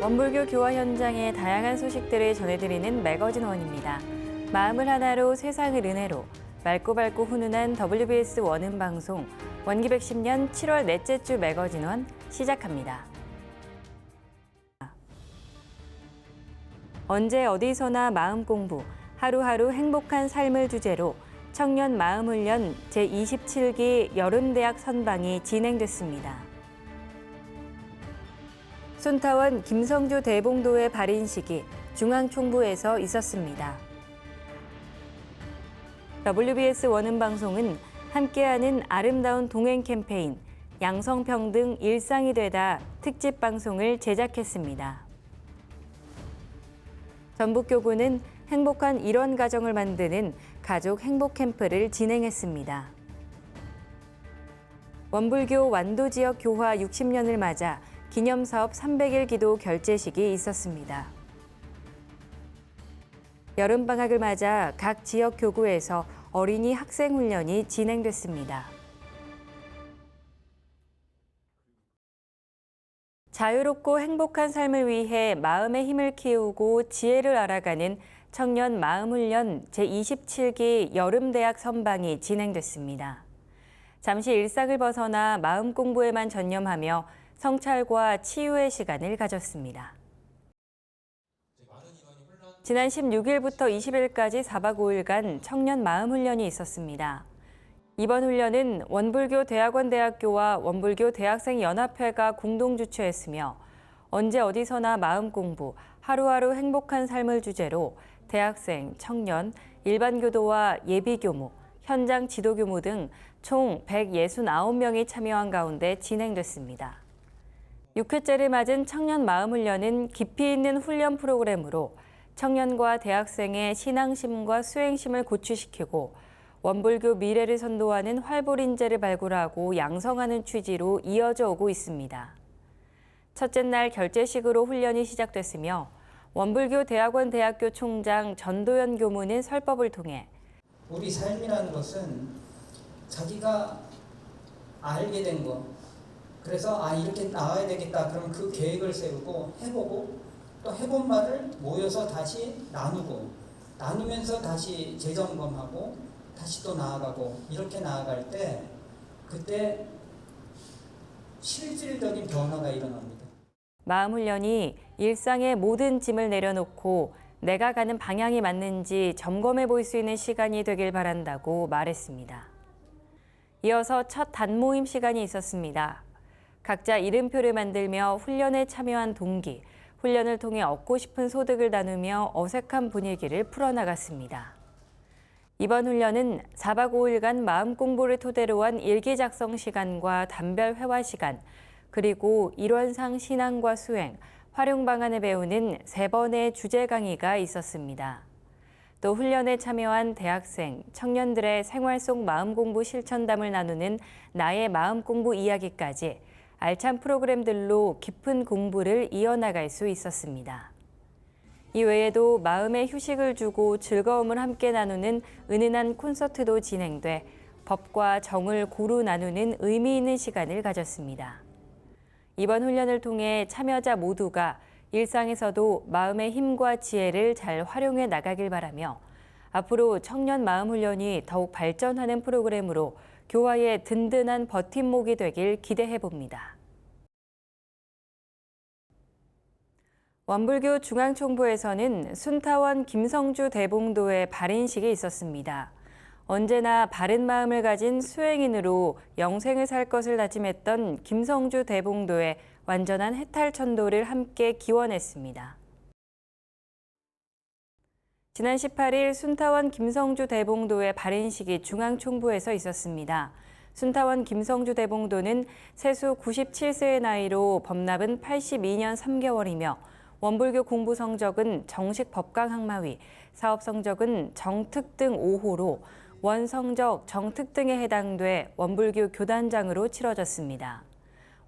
원불교 교화 현장의 다양한 소식들을 전해드리는 매거진원입니다. 마음을 하나로 세상을 은혜로 맑고 밝고 훈훈한 WBS 원음 방송 원기 110년 7월 넷째 주 매거진원 시작합니다. 언제 어디서나 마음 공부, 하루하루 행복한 삶을 주제로 청년 마음훈련 제27기 여름대학 선방이 진행됐습니다. 순타원 김성주 대봉도의 발인식이 중앙총부에서 있었습니다. WBS 원음방송은 함께하는 아름다운 동행 캠페인 양성평등 일상이 되다 특집 방송을 제작했습니다. 전북교구는 행복한 일원 가정을 만드는 가족 행복 캠프를 진행했습니다. 원불교 완도 지역 교화 60년을 맞아 기념사업 300일 기도 결제식이 있었습니다. 여름방학을 맞아 각 지역 교구에서 어린이 학생 훈련이 진행됐습니다. 자유롭고 행복한 삶을 위해 마음의 힘을 키우고 지혜를 알아가는 청년 마음훈련 제27기 여름대학 선방이 진행됐습니다. 잠시 일상을 벗어나 마음 공부에만 전념하며 성찰과 치유의 시간을 가졌습니다. 지난 16일부터 20일까지 4박 5일간 청년 마음 훈련이 있었습니다. 이번 훈련은 원불교 대학원대학교와 원불교 대학생연합회가 공동 주최했으며 언제 어디서나 마음 공부, 하루하루 행복한 삶을 주제로 대학생, 청년, 일반교도와 예비교무, 현장 지도교무 등 총 169명이 참여한 가운데 진행됐습니다. 6회째를 맞은 청년 마음훈련은 깊이 있는 훈련 프로그램으로 청년과 대학생의 신앙심과 수행심을 고취시키고 원불교 미래를 선도하는 활보린재를 발굴하고 양성하는 취지로 이어져 오고 있습니다. 첫째 날 결제식으로 훈련이 시작됐으며 원불교 대학원 대학교 총장 전도연 교무는 설법을 통해 우리 삶이라는 것은 자기가 알게 된 것, 그래서 이렇게 나와야 되겠다 그러면 그 계획을 세우고 해보고 또 해본 말을 모여서 다시 나누면서 다시 재점검하고 다시 또 나아가고 이렇게 나아갈 때 그때 실질적인 변화가 일어납니다. 마음훈련이 일상의 모든 짐을 내려놓고 내가 가는 방향이 맞는지 점검해 볼 수 있는 시간이 되길 바란다고 말했습니다. 이어서 첫 단모임 시간이 있었습니다. 각자 이름표를 만들며 훈련에 참여한 동기, 훈련을 통해 얻고 싶은 소득을 나누며 어색한 분위기를 풀어나갔습니다. 이번 훈련은 4박 5일간 마음 공부를 토대로 한 일기 작성 시간과 단별 회화 시간, 그리고 일원상 신앙과 수행, 활용 방안을 배우는 3번의 주제 강의가 있었습니다. 또 훈련에 참여한 대학생, 청년들의 생활 속 마음 공부 실천담을 나누는 나의 마음 공부 이야기까지 알찬 프로그램들로 깊은 공부를 이어나갈 수 있었습니다. 이 외에도 마음에 휴식을 주고 즐거움을 함께 나누는 은은한 콘서트도 진행돼 법과 정을 고루 나누는 의미 있는 시간을 가졌습니다. 이번 훈련을 통해 참여자 모두가 일상에서도 마음의 힘과 지혜를 잘 활용해 나가길 바라며 앞으로 청년 마음 훈련이 더욱 발전하는 프로그램으로 교화의 든든한 버팀목이 되길 기대해 봅니다. 원불교 중앙총부에서는 순타원 김성주 대봉도의 발인식이 있었습니다. 언제나 바른 마음을 가진 수행인으로 영생을 살 것을 다짐했던 김성주 대봉도의 완전한 해탈천도를 함께 기원했습니다. 지난 18일 순타원 김성주 대봉도의 발인식이 중앙총부에서 있었습니다. 순타원 김성주 대봉도는 세수 97세의 나이로 법납은 82년 3개월이며 원불교 공부 성적은 정식 법강 학마위, 사업 성적은 정특등 5호로 원 성적 정특등에 해당돼 원불교 교단장으로 치러졌습니다.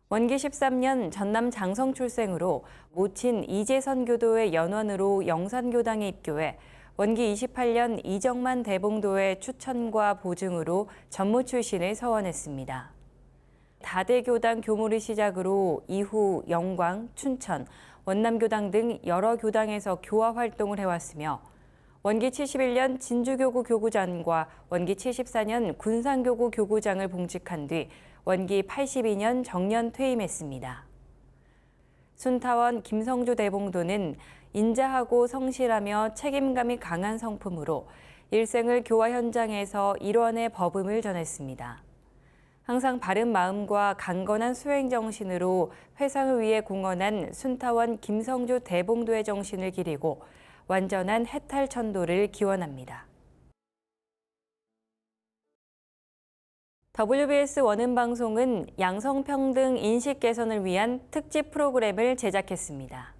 원기 13년 전남 장성 출생으로 모친 이재선 교도의 연원으로 영산교당에 입교해 원기 28년 이정만 대봉도의 추천과 보증으로 전무 출신을 서원했습니다. 다대교당 교무를 시작으로 이후 영광, 춘천, 원남교당 등 여러 교당에서 교화 활동을 해왔으며 원기 71년 진주교구 교구장과 원기 74년 군산교구 교구장을 봉직한 뒤 원기 82년 정년 퇴임했습니다. 순타원 김성주 대봉도는 인자하고 성실하며 책임감이 강한 성품으로 일생을 교화 현장에서 일원의 법음을 전했습니다. 항상 바른 마음과 강건한 수행 정신으로 회상을 위해 공헌한 순타원 김성주 대봉도의 정신을 기리고 완전한 해탈천도를 기원합니다. WBS 원음방송은 양성평등 인식 개선을 위한 특집 프로그램을 제작했습니다.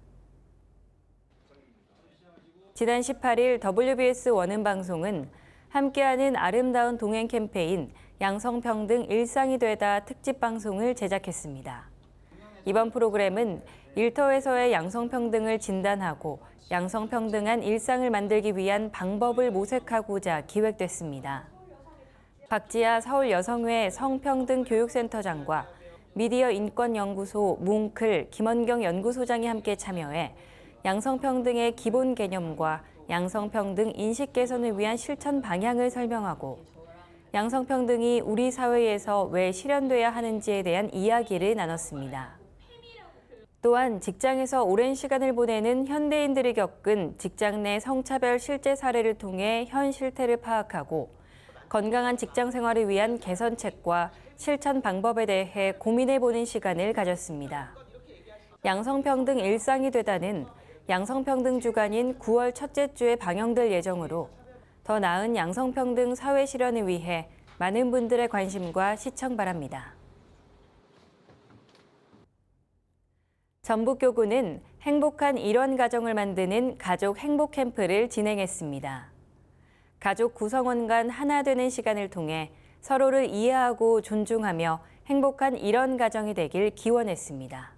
지난 18일 WBS 원음방송은 함께하는 아름다운 동행 캠페인 양성평등 일상이 되다 특집 방송을 제작했습니다. 이번 프로그램은 일터에서의 양성평등을 진단하고 양성평등한 일상을 만들기 위한 방법을 모색하고자 기획됐습니다. 박지아 서울여성회 성평등교육센터장과 미디어 인권연구소 뭉클 김원경 연구소장이 함께 참여해 양성평등의 기본 개념과 양성평등 인식 개선을 위한 실천 방향을 설명하고 양성평등이 우리 사회에서 왜 실현돼야 하는지에 대한 이야기를 나눴습니다. 또한 직장에서 오랜 시간을 보내는 현대인들이 겪은 직장 내 성차별 실제 사례를 통해 현 실태를 파악하고 건강한 직장 생활을 위한 개선책과 실천 방법에 대해 고민해보는 시간을 가졌습니다. 양성평등 일상이 되다는 양성평등 주간인 9월 첫째 주에 방영될 예정으로 더 나은 양성평등 사회 실현을 위해 많은 분들의 관심과 시청 바랍니다. 전북교구는 행복한 일원 가정을 만드는 가족 행복 캠프를 진행했습니다. 가족 구성원 간 하나 되는 시간을 통해 서로를 이해하고 존중하며 행복한 일원 가정이 되길 기원했습니다.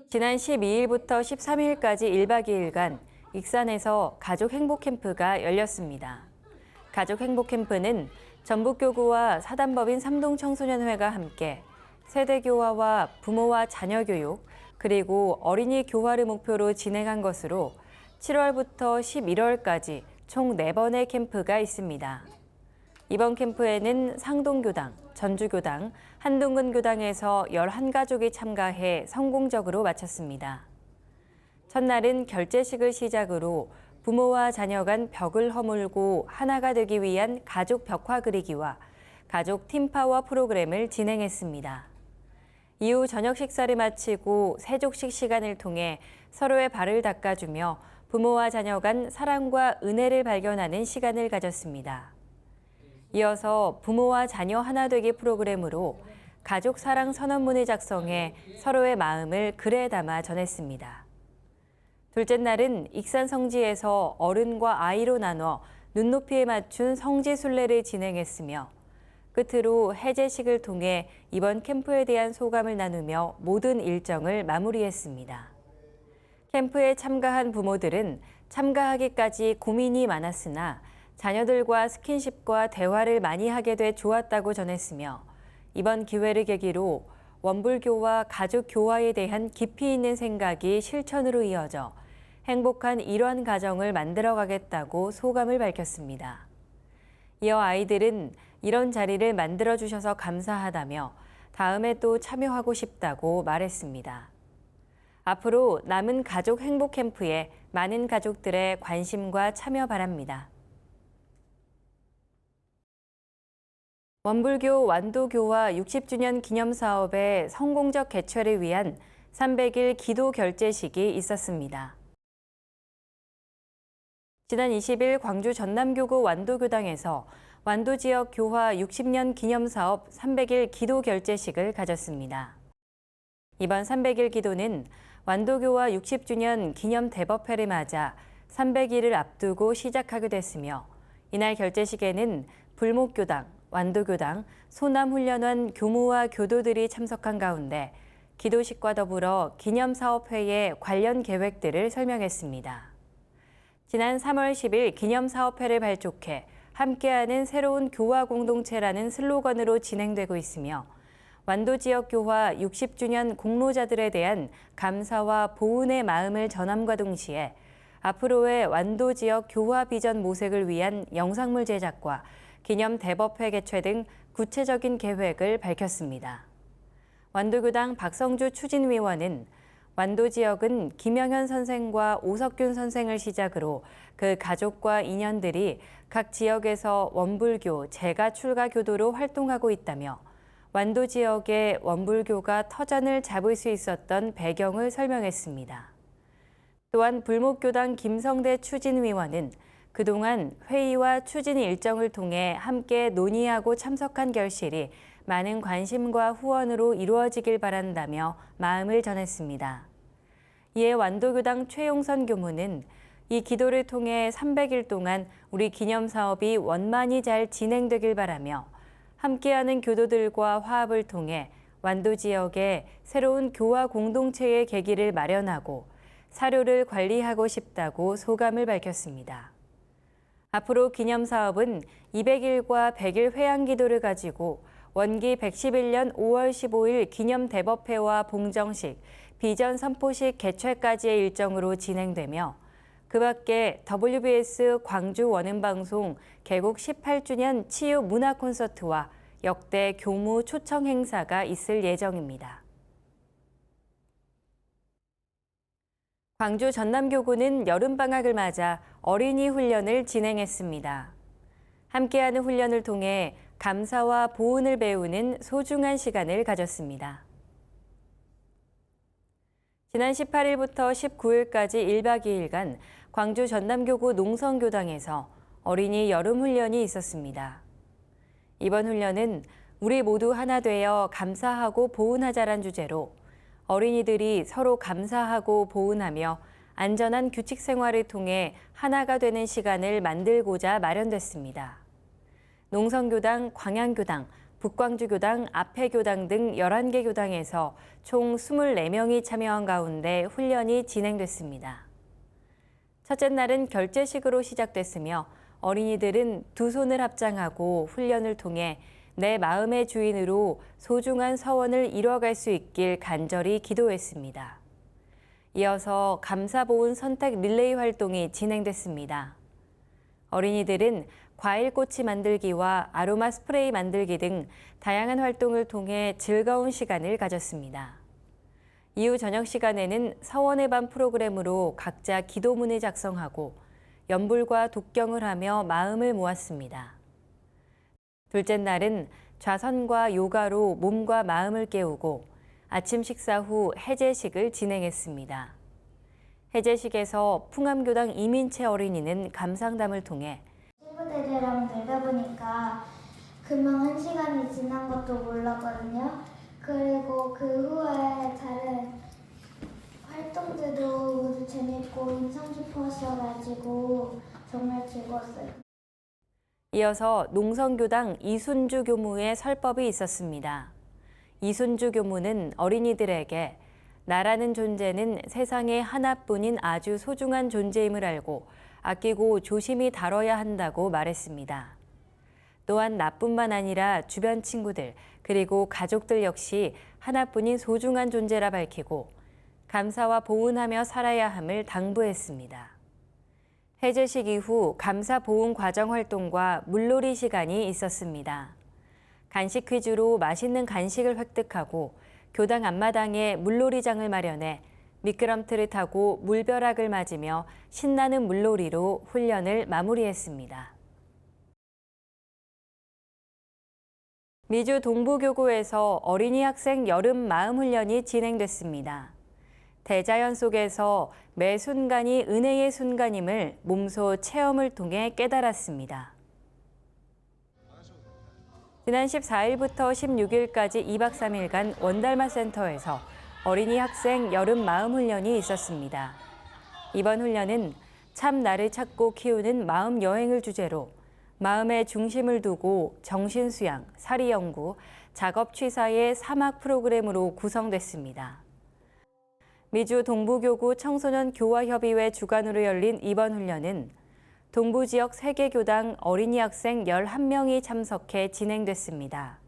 지난 12일부터 13일까지 1박 2일간 익산에서 가족 행복 캠프가 열렸습니다. 가족 행복 캠프는 전북교구와 사단법인 삼동청소년회가 함께 세대 교화와 부모와 자녀 교육, 그리고 어린이 교화를 목표로 진행한 것으로 7월부터 11월까지 총 4번의 캠프가 있습니다. 이번 캠프에는 상동교당, 전주교당, 한둥근교당에서 11가족이 참가해 성공적으로 마쳤습니다. 첫날은 결제식을 시작으로 부모와 자녀 간 벽을 허물고 하나가 되기 위한 가족 벽화 그리기와 가족 팀파워 프로그램을 진행했습니다. 이후 저녁 식사를 마치고 세족식 시간을 통해 서로의 발을 닦아주며 부모와 자녀 간 사랑과 은혜를 발견하는 시간을 가졌습니다. 이어서 부모와 자녀 하나 되기 프로그램으로 가족 사랑 선언문을 작성해 서로의 마음을 글에 담아 전했습니다. 둘째 날은 익산 성지에서 어른과 아이로 나눠 눈높이에 맞춘 성지 순례를 진행했으며 끝으로 해제식을 통해 이번 캠프에 대한 소감을 나누며 모든 일정을 마무리했습니다. 캠프에 참가한 부모들은 참가하기까지 고민이 많았으나 자녀들과 스킨십과 대화를 많이 하게 돼 좋았다고 전했으며 이번 기회를 계기로 원불교와 가족 교화에 대한 깊이 있는 생각이 실천으로 이어져 행복한 일원 가정을 만들어가겠다고 소감을 밝혔습니다. 이어 아이들은 이런 자리를 만들어주셔서 감사하다며 다음에 또 참여하고 싶다고 말했습니다. 앞으로 남은 가족 행복 캠프에 많은 가족들의 관심과 참여 바랍니다. 원불교 완도교화 60주년 기념사업의 성공적 개최를 위한 300일 기도 결제식이 있었습니다. 지난 20일 광주 전남교구 완도교당에서 완도 지역 교화 60년 기념사업 300일 기도 결제식을 가졌습니다. 이번 300일 기도는 완도교화 60주년 기념 대법회를 맞아 300일을 앞두고 시작하게 됐으며 이날 결제식에는 불목교당, 완도교당, 소남훈련원 교무와 교도들이 참석한 가운데 기도식과 더불어 기념사업회의 관련 계획들을 설명했습니다. 지난 3월 10일 기념사업회를 발족해 함께하는 새로운 교화 공동체라는 슬로건으로 진행되고 있으며 완도 지역 교화 60주년 공로자들에 대한 감사와 보훈의 마음을 전함과 동시에 앞으로의 완도 지역 교화 비전 모색을 위한 영상물 제작과 기념 대법회 개최 등 구체적인 계획을 밝혔습니다. 완도교당 박성주 추진위원은 완도 지역은 김영현 선생과 오석균 선생을 시작으로 그 가족과 인연들이 각 지역에서 원불교, 재가 출가 교도로 활동하고 있다며 완도 지역의 원불교가 터전을 잡을 수 있었던 배경을 설명했습니다. 또한 불목교당 김성대 추진위원은 그동안 회의와 추진 일정을 통해 함께 논의하고 참석한 결실이 많은 관심과 후원으로 이루어지길 바란다며 마음을 전했습니다. 이에 완도교당 최용선 교무는 이 기도를 통해 300일 동안 우리 기념사업이 원만히 잘 진행되길 바라며 함께하는 교도들과 화합을 통해 완도 지역에 새로운 교화 공동체의 계기를 마련하고 사료를 관리하고 싶다고 소감을 밝혔습니다. 앞으로 기념사업은 200일과 100일 회양기도를 가지고 원기 111년 5월 15일 기념 대법회와 봉정식, 비전 선포식 개최까지의 일정으로 진행되며 그 밖에 WBS 광주 원음방송 개국 18주년 치유 문화 콘서트와 역대 교무 초청 행사가 있을 예정입니다. 광주 전남교구는 여름방학을 맞아 어린이 훈련을 진행했습니다. 함께하는 훈련을 통해 감사와 보훈을 배우는 소중한 시간을 가졌습니다. 지난 18일부터 19일까지 1박 2일간 광주 전남교구 농성교당에서 어린이 여름훈련이 있었습니다. 이번 훈련은 우리 모두 하나 되어 감사하고 보훈하자란 주제로 어린이들이 서로 감사하고 보훈하며 안전한 규칙 생활을 통해 하나가 되는 시간을 만들고자 마련됐습니다. 농성교당, 광양교당, 북광주교당, 앞해교당 등 11개 교당에서 총 24명이 참여한 가운데 훈련이 진행됐습니다. 첫째 날은 결제식으로 시작됐으며 어린이들은 두 손을 합장하고 훈련을 통해 내 마음의 주인으로 소중한 서원을 이뤄갈 수 있길 간절히 기도했습니다. 이어서 감사보훈 선택 릴레이 활동이 진행됐습니다. 어린이들은 과일꼬치 만들기와 아로마 스프레이 만들기 등 다양한 활동을 통해 즐거운 시간을 가졌습니다. 이후 저녁 시간에는 서원의 밤 프로그램으로 각자 기도문을 작성하고 연불과 독경을 하며 마음을 모았습니다. 둘째 날은 좌선과 요가로 몸과 마음을 깨우고 아침 식사 후 해제식을 진행했습니다. 해제식에서 풍암교당 이민채 어린이는 감상담을 통해 친구들이랑 놀다 보니까 금방 1시간이 지난 것도 몰랐거든요. 그리고 그 후에 다른 활동들도 모두 재밌고 인상 깊었어가지고 정말 즐거웠어요. 이어서 농성교당 이순주 교무의 설법이 있었습니다. 이순주 교무는 어린이들에게 나라는 존재는 세상에 하나뿐인 아주 소중한 존재임을 알고 아끼고 조심히 다뤄야 한다고 말했습니다. 또한 나뿐만 아니라 주변 친구들 그리고 가족들 역시 하나뿐인 소중한 존재라 밝히고 감사와 보훈하며 살아야 함을 당부했습니다. 해제식 이후 감사 보훈 과정 활동과 물놀이 시간이 있었습니다. 간식 퀴즈로 맛있는 간식을 획득하고 교당 앞마당에 물놀이장을 마련해 미끄럼틀을 타고 물벼락을 맞으며 신나는 물놀이로 훈련을 마무리했습니다. 미주 동부교구에서 어린이 학생 여름 마음 훈련이 진행됐습니다. 대자연 속에서 매 순간이 은혜의 순간임을 몸소 체험을 통해 깨달았습니다. 지난 14일부터 16일까지 2박 3일간 원달마 센터에서 어린이 학생 여름 마음 훈련이 있었습니다. 이번 훈련은 참 나를 찾고 키우는 마음 여행을 주제로 마음의 중심을 두고 정신 수양, 사리 연구, 작업 취사의 3학 프로그램으로 구성됐습니다. 미주 동부교구 청소년 교화협의회 주관으로 열린 이번 훈련은 동부 지역 3개 교당 어린이 학생 11명이 참석해 진행됐습니다.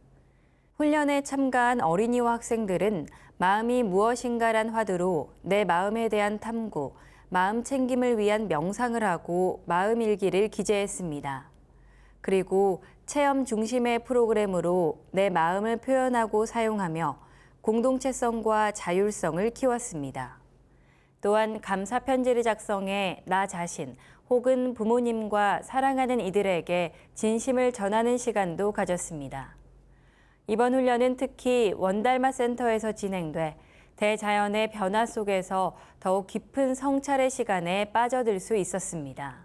훈련에 참가한 어린이와 학생들은 마음이 무엇인가란 화두로 내 마음에 대한 탐구, 마음 챙김을 위한 명상을 하고 마음 일기를 기재했습니다. 그리고 체험 중심의 프로그램으로 내 마음을 표현하고 사용하며 공동체성과 자율성을 키웠습니다. 또한 감사 편지를 작성해 나 자신 혹은 부모님과 사랑하는 이들에게 진심을 전하는 시간도 가졌습니다. 이번 훈련은 특히 원달마 센터에서 진행돼 대자연의 변화 속에서 더욱 깊은 성찰의 시간에 빠져들 수 있었습니다.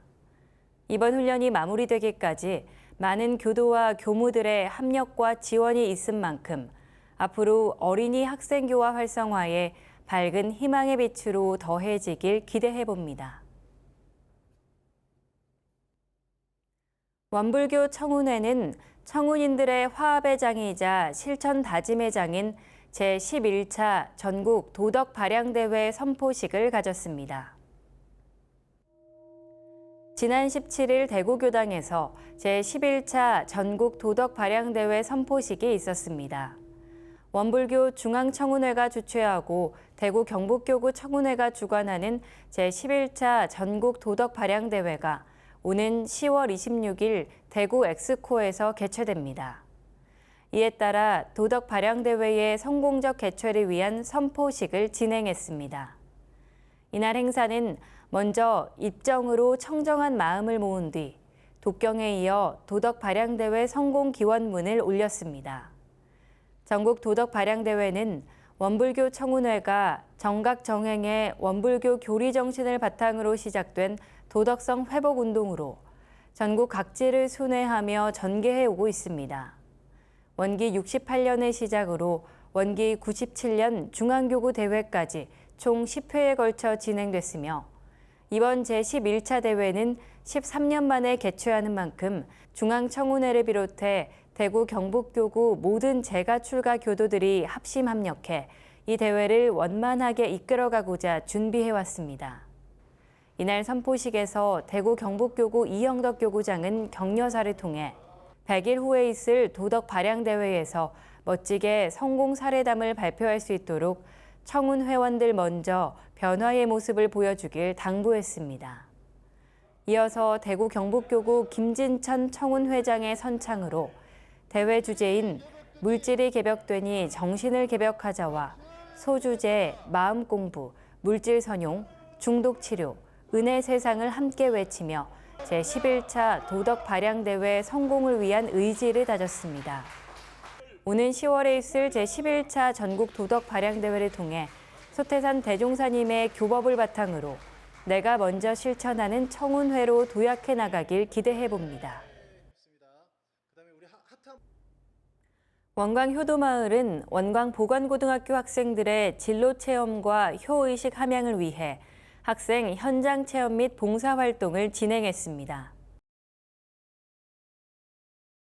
이번 훈련이 마무리되기까지 많은 교도와 교무들의 합력과 지원이 있은 만큼 앞으로 어린이 학생교화 활성화에 밝은 희망의 빛으로 더해지길 기대해 봅니다. 원불교 청운회는 청운인들의 화합의 장이자 실천 다짐의 장인 제11차 전국 도덕 발양대회 선포식을 가졌습니다. 지난 17일 대구교당에서 제11차 전국 도덕 발양대회 선포식이 있었습니다. 원불교 중앙청운회가 주최하고 대구 경북교구 청운회가 주관하는 제11차 전국 도덕 발양대회가 오는 10월 26일 대구 엑스코에서 개최됩니다. 이에 따라 도덕 발양대회의 성공적 개최를 위한 선포식을 진행했습니다. 이날 행사는 먼저 입정으로 청정한 마음을 모은 뒤 독경에 이어 도덕 발양대회 성공 기원문을 올렸습니다. 전국 도덕 발양대회는 원불교 청운회가 정각 정행의 원불교 교리 정신을 바탕으로 시작된 도덕성 회복 운동으로 전국 각지를 순회하며 전개해 오고 있습니다. 원기 68년을 시작으로 원기 97년 중앙교구 대회까지 총 10회에 걸쳐 진행됐으며 이번 제11차 대회는 13년 만에 개최하는 만큼 중앙청운회를 비롯해 대구 경북교구 모든 재가 출가 교도들이 합심 합력해 이 대회를 원만하게 이끌어가고자 준비해왔습니다. 이날 선포식에서 대구 경북교구 이영덕 교구장은 격려사를 통해 100일 후에 있을 도덕 발양대회에서 멋지게 성공 사례담을 발표할 수 있도록 청운 회원들 먼저 변화의 모습을 보여주길 당부했습니다. 이어서 대구 경북교구 김진천 청운회장의 선창으로 대회 주제인 물질이 개벽되니 정신을 개벽하자와 소주제, 마음공부, 물질선용, 중독치료, 은혜 세상을 함께 외치며 제11차 도덕 발양대회 성공을 위한 의지를 다졌습니다. 오는 10월에 있을 제11차 전국 도덕 발양대회를 통해 소태산 대종사님의 교법을 바탕으로 내가 먼저 실천하는 청운회로 도약해 나가길 기대해 봅니다. 원광 효도마을은 원광 보건고등학교 학생들의 진로 체험과 효의식 함양을 위해 학생 현장 체험 및 봉사활동을 진행했습니다.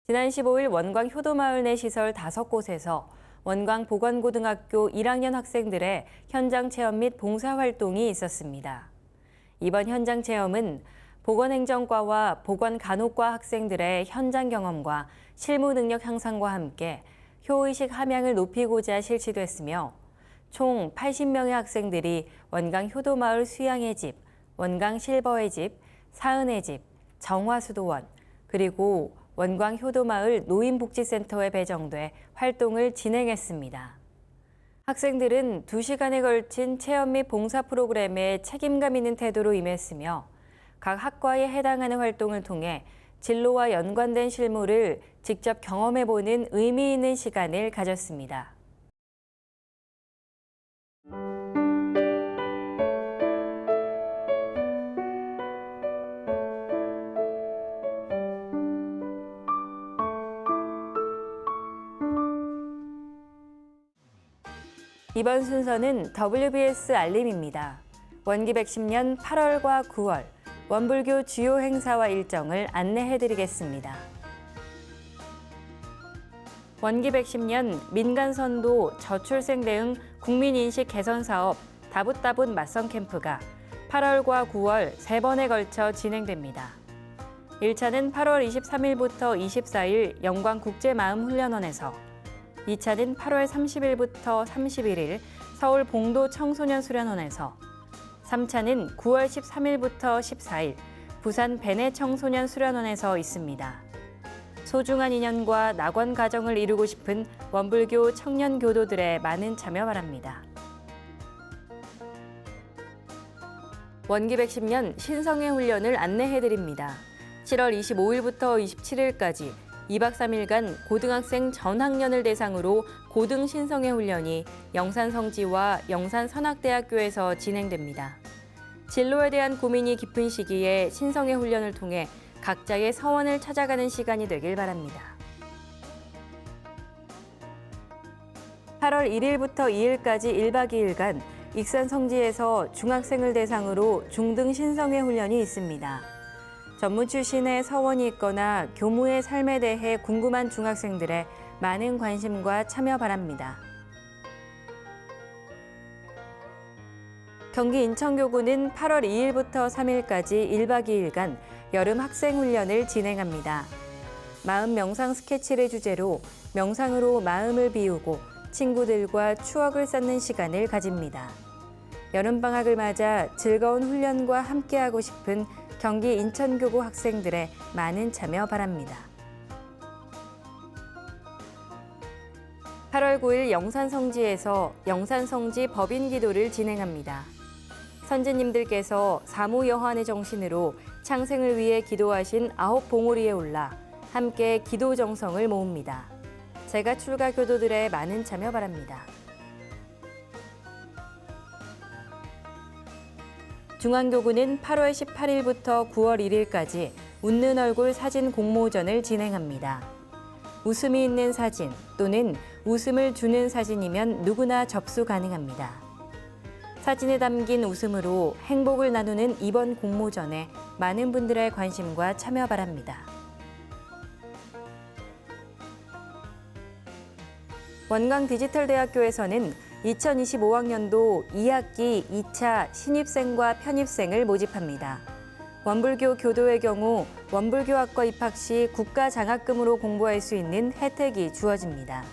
지난 15일 원광 효도마을 내 시설 5곳에서 원광 보건고등학교 1학년 학생들의 현장 체험 및 봉사활동이 있었습니다. 이번 현장 체험은 보건행정과와 보건간호과 학생들의 현장 경험과 실무 능력 향상과 함께 효의식 함양을 높이고자 실시됐으며 총 80명의 학생들이 원광 효도마을 수양의 집, 원광 실버의 집, 사은의 집, 정화수도원, 그리고 원광 효도마을 노인복지센터에 배정돼 활동을 진행했습니다. 학생들은 2시간에 걸친 체험 및 봉사 프로그램에 책임감 있는 태도로 임했으며 각 학과에 해당하는 활동을 통해 진로와 연관된 실무를 직접 경험해보는 의미 있는 시간을 가졌습니다. 이번 순서는 WBS 알림입니다. 원기 110년 8월과 9월 원불교 주요 행사와 일정을 안내해드리겠습니다. 원기 110년 민간선도 저출생 대응 국민인식 개선 사업 다붓다붓 맞선 캠프가 8월과 9월 3번에 걸쳐 진행됩니다. 1차는 8월 23일부터 24일 영광국제마음훈련원에서, 2차는 8월 30일부터 31일 서울 봉도 청소년수련원에서, 3차는 9월 13일부터 14일 부산 베네 청소년 수련원에서 있습니다. 소중한 인연과 낙원 가정을 이루고 싶은 원불교 청년 교도들의 많은 참여 바랍니다. 원기 110년 신성회 훈련을 안내해드립니다. 7월 25일부터 27일까지 2박 3일간 고등학생 전 학년을 대상으로 고등 신성회 훈련이 영산성지와 영산선악대학교에서 진행됩니다. 진로에 대한 고민이 깊은 시기에 신성회 훈련을 통해 각자의 서원을 찾아가는 시간이 되길 바랍니다. 8월 1일부터 2일까지 1박 2일간 익산성지에서 중학생을 대상으로 중등 신성회 훈련이 있습니다. 전무 출신의 서원이 있거나 교무의 삶에 대해 궁금한 중학생들의 많은 관심과 참여 바랍니다. 경기 인천교구는 8월 2일부터 3일까지 1박 2일간 여름 학생훈련을 진행합니다. 마음 명상 스케치를 주제로 명상으로 마음을 비우고 친구들과 추억을 쌓는 시간을 가집니다. 여름방학을 맞아 즐거운 훈련과 함께하고 싶은 경기 인천교구 학생들의 많은 참여 바랍니다. 8월 9일 영산성지에서 영산성지 법인기도를 진행합니다. 선지님들께서 사무여한의 정신으로 창생을 위해 기도하신 9봉우리에 올라 함께 기도 정성을 모읍니다. 제가 출가 교도들의 많은 참여 바랍니다. 중앙교구는 8월 18일부터 9월 1일까지 웃는 얼굴 사진 공모전을 진행합니다. 웃음이 있는 사진 또는 웃음을 주는 사진이면 누구나 접수 가능합니다. 사진에 담긴 웃음으로 행복을 나누는 이번 공모전에 많은 분들의 관심과 참여 바랍니다. 원광디지털대학교에서는 2025학년도 2학기 2차 신입생과 편입생을 모집합니다. 원불교 교도의 경우 원불교학과 입학 시 국가장학금으로 공부할 수 있는 혜택이 주어집니다.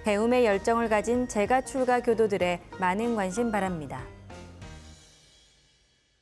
배움의 열정을 가진 재가 출가 교도들의 많은 관심 바랍니다.